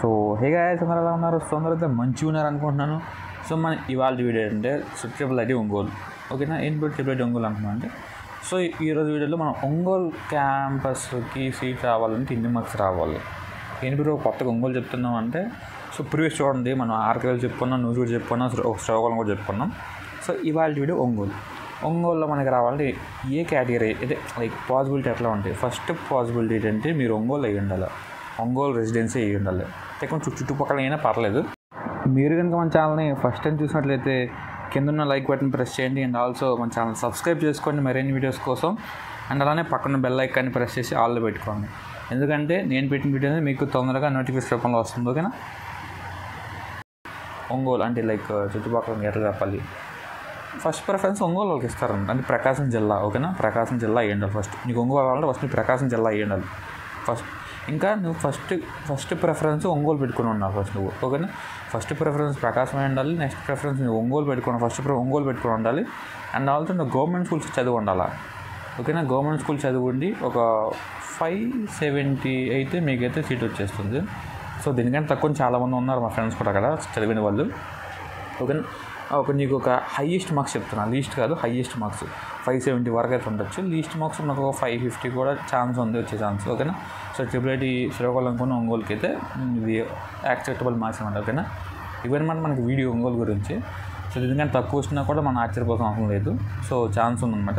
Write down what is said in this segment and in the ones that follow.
So hey guys, అందరూ ఎలా ఉన్నారు? సో అందరూ అయితే మంచిగా ఉన్నారు అనుకుంటున్నాను. సో మన ఇవాళ వీడియో ఏంటంటే ట్రిపుల్ ఐటీ ఒంగోలు. ఓకేనా, ఏంటి ట్రిపుల్ ఐటీ ఒంగోలు అనుకున్నాను అంటే, సో ఈరోజు వీడియోలో మనం ఒంగోలు క్యాంపస్కి సీట్ రావాలంటే ఎన్ని మార్క్స్ రావాలి, ఏంటి బ్రో కొత్తగా ఒంగోలు చెప్తున్నాం అంటే, సో ప్రీవియస్ చూడండి మనం ఆర్కేలు చెప్పుకున్నాం, న్యూస్ కూడా చెప్పుకున్నాం, శ్రీకాకుళం కూడా చెప్పుకున్నాం. సో ఇవాళ వీడియో ఒంగోలులో మనకి రావాలంటే ఏ కేటగిరీ అయితే లైక్ పాసిబిలిటీ ఎట్లా ఉంటాయి. ఫస్ట్ పాసిబిలిటీ ఏంటంటే మీరు ఒంగోలు అయ్యి ఉండాలి, ఒంగోలు రెసిడెన్సీ అయ్యి ఉండాలి. కొంచెం చుట్టుపక్కల అయినా పర్లేదు. మీరు కనుక మన ఛానల్ని ఫస్ట్ టైం చూసినట్లయితే కింద ఉన్న లైక్ బటన్ ప్రెస్ చేయండి, అండ్ ఆల్సో మన ఛానల్ సబ్స్క్రైబ్ చేసుకోండి మరిన్ని వీడియోస్ కోసం. అండ్ అలానే పక్కన బెల్ ఐకాన్ని ప్రెస్ చేసి ఆల్లో పెట్టుకోండి, ఎందుకంటే నేను పెట్టిన వీడియో అనేది మీకు తొందరగా నోటిఫికేషన్ రూపంలో వస్తుంది. ఓకేనా, ఒంగోలు అంటే లైక్ చుట్టుపక్కల ఎట్లా చెప్పాలి, ఫస్ట్ ప్రిఫరెన్స్ ఒంగోలు వాళ్ళకి ఇస్తారండి. అంటే ప్రకాశం జిల్లా. ఓకేనా, ప్రకాశం జిల్లా అయ్యి ఉండాలి. ఫస్ట్ నీకు ఒంగోలు కావాలంటే ఫస్ట్ ప్రకాశం జిల్లా అయ్యి ఉండాలి ఫస్ట్. ఇంకా నువ్వు ఫస్ట్ ప్రిఫరెన్స్ ఒంగోలు పెట్టుకుని ఉన్నావు ఫస్ట్ నువ్వు. ఓకేనా, ఫస్ట్ ప్రిఫరెన్స్ ప్రకాశం అయి ఉండాలి, నెక్స్ట్ ప్రిఫరెన్స్ నువ్వు ఒంగోలు పెట్టుకున్నావు, ఫస్ట్ ఒంగోలు పెట్టుకుని ఉండాలి. అండ్ ఆల్సో నువ్వు గవర్నమెంట్ స్కూల్స్ చదివి ఉండాలా. ఓకేనా, గవర్నమెంట్ స్కూల్ చదివండి ఒక 570 అయితే మీకైతే సీట్ వచ్చేస్తుంది. సో దీనికంటే తక్కువ చాలామంది ఉన్నారు మా ఫ్రెండ్స్ కూడా అక్కడ చదివిన వాళ్ళు. ఓకేనా, నీకు ఒక హైయెస్ట్ మార్క్స్ చెప్తున్నాను, లీస్ట్ కాదు హైయెస్ట్ మార్క్స్ 570 వరకు అయితే ఉండొచ్చు. లీస్ట్ మార్క్స్ నాకు 550 కూడా ఛాన్స్ ఉంది, వచ్చే ఛాన్స్. ఓకేనా, సో ట్రిపుల్ ఐటీ శ్రీకాకుళం అనుకున్న ఒంగోలుకి అయితే ఇది యాక్సెప్టబుల్ మార్క్స్ అనమాట. ఓకేనా, ఇవన్నమాట మనకి వీడియో ఒంగోలు గురించి. సో దీనికంటే తక్కువ వచ్చినా కూడా మనం ఆశ్చర్యపోవాల్సిన అవసరం లేదు. సో ఛాన్స్ ఉందన్నమాట.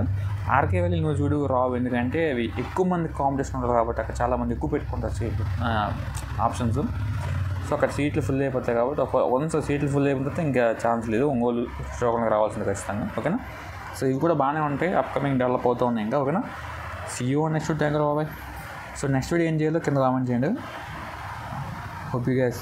ఆర్కే వెళ్ళి నువ్వు చూడు రావు, ఎందుకంటే అవి ఎక్కువ మంది కాంపిటీషన్ ఉంటారు కాబట్టి అక్కడ చాలామంది ఎక్కువ పెట్టుకుంటారు సీట్లు ఆప్షన్స్. సో అక్కడ సీట్లు ఫుల్ అయిపోతాయి కాబట్టి వన్స్ సీట్లు ఫుల్ అయిపోతే ఇంకా ఛాన్స్ లేదు, ఒంగోలు శ్రీకాకుళంకి రావాల్సింది ఖచ్చితంగా. ఓకేనా, సో ఇవి కూడా బాగానే ఉంటాయి, అప్కమింగ్ డెవలప్ అవుతూ ఉన్నాయి ఇంకా. ఓకేనా, సీయూ నెక్స్ట్ థ్యాంక్ యూ బాబాయ్. సో నెక్స్ట్ వీడియో ఏం చేయాలో కింద కామెంట్ చేయండి. Hope you guys